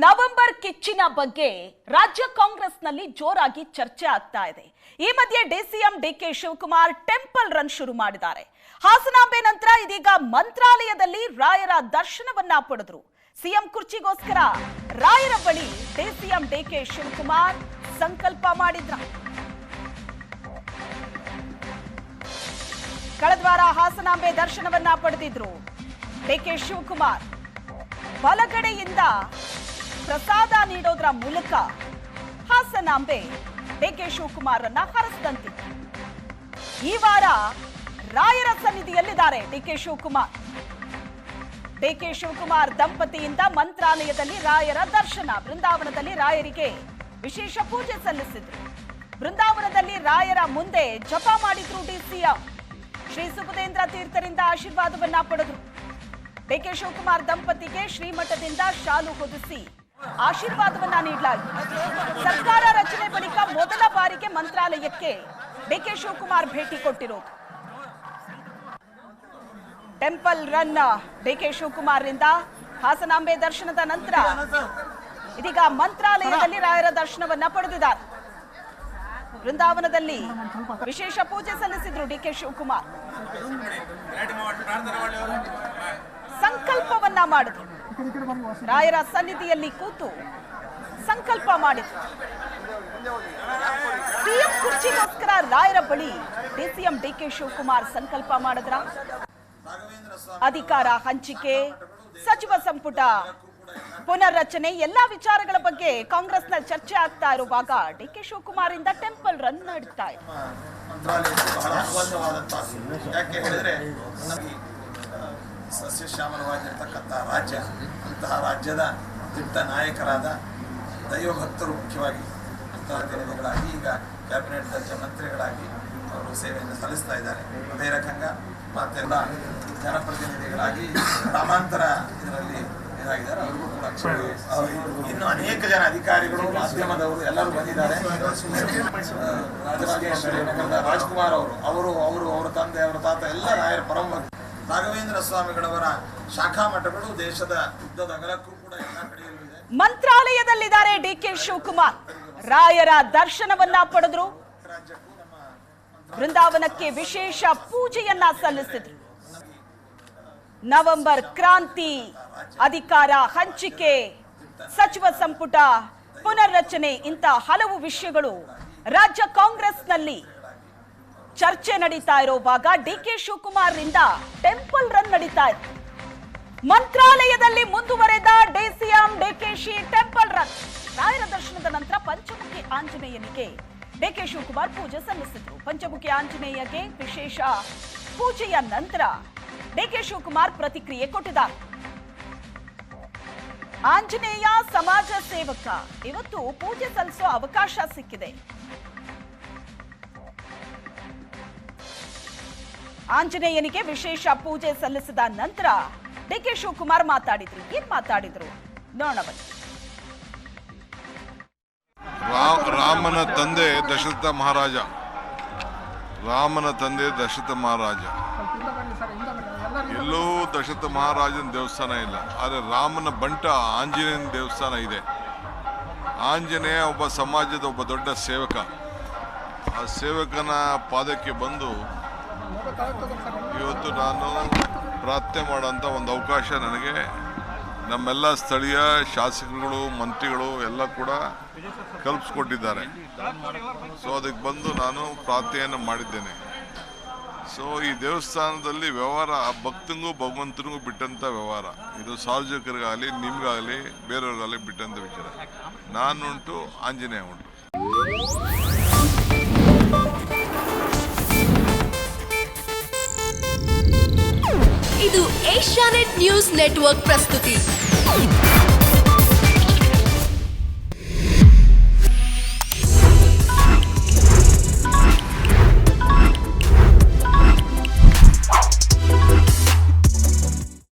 November ಕಿಚ್ಚಿನ ಬಗ್ಗೆ ರಾಜ್ಯ ಕಾಂಗ್ರೆಸ್ನಲ್ಲಿ ಜೋರಾಗಿ ಚರ್ಚೆ ಆಗ್ತಾ ಇದೆ. ಈ ಮಧ್ಯೆ DCM DK Shivakumar temple run ಶುರು ಮಾಡಿದ್ದಾರೆ. ಹಾಸನಾಂಬೆ ನಂತರ ಇದೀಗ ಮಂತ್ರಾಲಯದಲ್ಲಿ ರಾಯರ ದರ್ಶನವನ್ನ ಪಡೆದ್ರು. ಸಿಎಂ ಕುರ್ಚಿಗೋಸ್ಕರ ರಾಯರ ಬಳಿ ಡಿಸಿಎಂ ಡಿಕೆ ಶಿವಕುಮಾರ್ ಸಂಕಲ್ಪ ಮಾಡಿದ್ರ. ಕಳೆದ ವಾರ ಹಾಸನಾಂಬೆ ದರ್ಶನವನ್ನ ಪಡೆದಿದ್ರು ಡಿಕೆ ಶಿವಕುಮಾರ್. ಬಲಗಡೆಯಿಂದ ಪ್ರಸಾದ ನೀಡೋದ್ರ ಮೂಲಕ ಹಾಸನಾಂಬೆ ಡಿಕೆ ಶಿವಕುಮಾರ್ ಅನ್ನ ಹರಸಿದಂತಿತ್ತು. ಈ ವಾರ ರಾಯರ ಸನ್ನಿಧಿಯಲ್ಲಿದ್ದಾರೆ ಡಿಕೆ ಶಿವಕುಮಾರ್. ಡಿಕೆ ಶಿವಕುಮಾರ್ ದಂಪತಿಯಿಂದ ಮಂತ್ರಾಲಯದಲ್ಲಿ ರಾಯರ ದರ್ಶನ. ಬೃಂದಾವನದಲ್ಲಿ ರಾಯರಿಗೆ ವಿಶೇಷ ಪೂಜೆ ಸಲ್ಲಿಸಿದ್ರು. ಬೃಂದಾವನದಲ್ಲಿ ರಾಯರ ಮುಂದೆ ಜಪ ಮಾಡಿದ್ರು ಡಿಸಿಎಂ. ಶ್ರೀ ಸುಬುಧೇಂದ್ರ ತೀರ್ಥರಿಂದ ಆಶೀರ್ವಾದವನ್ನ ಪಡೆದ್ರು. ಡಿಕೆ ಶಿವಕುಮಾರ್ ದಂಪತಿಗೆ ಶ್ರೀಮಠದಿಂದ ಶಾಲು ಹೊದಿಸಿ ಆಶೀರ್ವಾದವನ್ನ ನೀಡಲಾಗಿದೆ. ಸರ್ಕಾರ ರಚನೆ ಬಳಿಕ ಮೊದಲ ಬಾರಿಗೆ ಮಂತ್ರಾಲಯಕ್ಕೆ ಡಿಕೆ ಶಿವಕುಮಾರ್ ಭೇಟಿ ಕೊಟ್ಟಿರೋದು. ಟೆಂಪಲ್ ರನ್ ಡಿಕೆ ಶಿವಕುಮಾರ್ ರಿಂದ ಹಾಸನಾಂಬೆ ದರ್ಶನದ ನಂತರ ಇದೀಗ ಮಂತ್ರಾಲಯದಲ್ಲಿ ರಾಯರ ದರ್ಶನವನ್ನ ಪಡೆದಿದ್ದಾರೆ. ಬೃಂದಾವನದಲ್ಲಿ ವಿಶೇಷ ಪೂಜೆ ಸಲ್ಲಿಸಿದ್ರು ಡಿಕೆ ಶಿವಕುಮಾರ್. ಸಂಕಲ್ಪವನ್ನ ಮಾಡಿದ್ರು. ರಾಯರ ಸನ್ನಿಧಿಯಲ್ಲಿ ಕೂತು ಸಂಕಲ್ಪ ಮಾಡಿದ್ರು. ಸಿಎಂ ಕುರ್ಚಿಗೋಸ್ಕರ ರಾಯರ ಬಳಿ ಡಿಸಿಎಂ ಡಿಕೆ ಶಿವಕುಮಾರ್ ಸಂಕಲ್ಪ ಮಾಡಿದ್ರ. ಅಧಿಕಾರ ಹಂಚಿಕೆ, ಸಚಿವ ಸಂಪುಟ ಪುನರ್ರಚನೆ ಎಲ್ಲಾ ವಿಚಾರಗಳ ಬಗ್ಗೆ ಕಾಂಗ್ರೆಸ್ನಲ್ಲಿ ಚರ್ಚೆ ಆಗ್ತಾ ಇರುವಾಗ ಡಿಕೆ ಶಿವಕುಮಾರ್ ಇಂದ ಟೆಂಪಲ್ ರನ್ ನಡೀತಾ ಇದೆ. ಯಾಕೆ ಹೇಳಿದ್ರೆ ಸಸ್ಯಶ್ಯಾಮಲವಾಗಿರ್ತಕ್ಕಂಥ ರಾಜ್ಯ, ಅಂತಹ ರಾಜ್ಯದ ದಿಟ್ಟ ನಾಯಕರಾದ ದೈವಭಕ್ತರು ಮುಖ್ಯವಾಗಿ ಪ್ರತಿನಿಧಿಗಳಾಗಿ ಈಗ ಕ್ಯಾಬಿನೆಟ್ ದರ್ಜೆ ಮಂತ್ರಿಗಳಾಗಿ ಅವರು ಸೇವೆಯನ್ನು ಸಲ್ಲಿಸ್ತಾ ಇದ್ದಾರೆ. ಅದೇ ರಕಂಗ ಮತ್ತೆಲ್ಲ ಜನಪ್ರತಿನಿಧಿಗಳಾಗಿ ಗ್ರಾಮಾಂತರ ಇದರಲ್ಲಿ ಇದಾಗಿದ್ದಾರೆ. ಅವರಿಗೂ ಕೂಡ ಇನ್ನು ಅನೇಕ ಜನ ಅಧಿಕಾರಿಗಳು, ಮಾಧ್ಯಮದವರು ಎಲ್ಲರೂ ಬಂದಿದ್ದಾರೆ. ರಾಜರಾಜೇಶ್ವರಿ ರಾಜ್ಕುಮಾರ್ ಅವರು ಅವರ ತಂದೆ, ಅವರ ತಾತ ಎಲ್ಲ ರಾಯರ ಪರಮ ರಾಘವೇಂದ್ರ ಸ್ವಾಮಿಗಳವರ ಶಾಖಾ ಮಠಗಳು ದೇಶದ ಉದ್ದದ ಅಗಲಕ್ಕೂ ಕೂಡ ಎಲ್ಲ ಕಡೆಯಲ್ಲೂ ಇದೆ. ಮಂತ್ರಾಲಯದಲ್ಲಿದ್ದಾರೆ ಡಿಕೆ ಶಿವಕುಮಾರ್. ರಾಯರ ದರ್ಶನವನ್ನ ಪಡೆದ್ರು. ಬೃಂದಾವನಕ್ಕೆ ವಿಶೇಷ ಪೂಜೆಯನ್ನ ಸಲ್ಲಿಸಿದ್ರು. ನವೆಂಬರ್ ಕ್ರಾಂತಿ, ಅಧಿಕಾರ ಹಂಚಿಕೆ, ಸಚಿವ ಸಂಪುಟ ಪುನರ್ರಚನೆ ಇಂಥ ಹಲವು ವಿಷಯಗಳು ರಾಜ್ಯ ಕಾಂಗ್ರೆಸ್ನಲ್ಲಿ ಚರ್ಚೆ ನಡೀತಾ ಇರುವಾಗ ಡಿಕೆ ಶಿವಕುಮಾರ್ ರಿಂದ ಟೆಂಪಲ್ ರನ್ ನಡೀತಾ ಇದೆ. ಮಂತ್ರಾಲಯದಲ್ಲಿ ಮುಂದುವರೆದ ಡಿಸಿಎಂ ಡಿಕೆಶಿ ಟೆಂಪಲ್ ರನ್. ರಾಯರ ದರ್ಶನದ ನಂತರ ಪಂಚಮುಖಿ ಆಂಜನೇಯನಿಗೆ ಡಿಕೆ ಶಿವಕುಮಾರ್ ಪೂಜೆ ಸಲ್ಲಿಸಿದ್ರು. ಪಂಚಮುಖಿ ಆಂಜನೇಯಗೆ ವಿಶೇಷ ಪೂಜೆಯ ನಂತರ ಡಿಕೆ ಶಿವಕುಮಾರ್ ಪ್ರತಿಕ್ರಿಯೆ ಕೊಟ್ಟಿದ್ದಾರೆ. ಆಂಜನೇಯ ಸಮಾಜ ಸೇವಕ, ಇವತ್ತು ಪೂಜೆ ಸಲ್ಲಿಸೋ ಅವಕಾಶ ಸಿಕ್ಕಿದೆ. ಆಂಜನೇಯನಿಗೆ ವಿಶೇಷ ಪೂಜೆ ಸಲ್ಲಿಸಿದ ನಂತರ ಡಿಕೆ ಶಿವಕುಮಾರ್ ಮಾತಾಡಿದ್ರು. ಏನ್ ಮಾತಾಡಿದ್ರು ನೋಡೋಣ ಬನ್ನಿ. ರಾಮನ ತಂದೆ ದಶರಥ ಮಹಾರಾಜ, ರಾಮನ ತಂದೆ ದಶರಥ ಮಹಾರಾಜ. ಎಲ್ಲೂ ದಶರಥ ಮಹಾರಾಜನ ದೇವಸ್ಥಾನ ಇಲ್ಲ, ಆದರೆ ರಾಮನ ಬಂಟ ಆಂಜನೇಯನ ದೇವಸ್ಥಾನ ಇದೆ. ಆಂಜನೇಯ ಒಬ್ಬ ಸಮಾಜದ ಒಬ್ಬ ದೊಡ್ಡ ಸೇವಕ. ಆ ಸೇವಕನ ಪಾದಕ್ಕೆ ಬಂದು ಇವತ್ತು ನಾನು ಪ್ರಾರ್ಥನೆ ಮಾಡೋಂಥ ಒಂದು ಅವಕಾಶ ನನಗೆ ನಮ್ಮೆಲ್ಲ ಸ್ಥಳೀಯ ಶಾಸಕರುಗಳು, ಮಂತ್ರಿಗಳು ಎಲ್ಲ ಕೂಡ ಕಲ್ಪಿಸ್ಕೊಟ್ಟಿದ್ದಾರೆ. ಸೊ ಅದಕ್ಕೆ ಬಂದು ನಾನು ಪ್ರಾರ್ಥನೆಯನ್ನು ಮಾಡಿದ್ದೇನೆ. ಸೊ ಈ ದೇವಸ್ಥಾನದಲ್ಲಿ ವ್ಯವಹಾರ ಭಕ್ತಂಗೂ ಭಗವಂತನಿಗೂ ಬಿಟ್ಟಂಥ ವ್ಯವಹಾರ. ಇದು ಸಾರ್ವಜನಿಕರಿಗಾಗಲಿ, ನಿಮಗಾಗಲಿ, ಬೇರೆಯವ್ರಿಗಾಗಲಿ ಬಿಟ್ಟಂಥ ವಿಚಾರ. ನಾನುಂಟು, ಆಂಜನೇಯ ಉಂಟು. ಇದು ಏಷ್ಯಾನೆಟ್ ನ್ಯೂಸ್ ನೆಟ್ವರ್ಕ್ ಪ್ರಸ್ತುತಿ.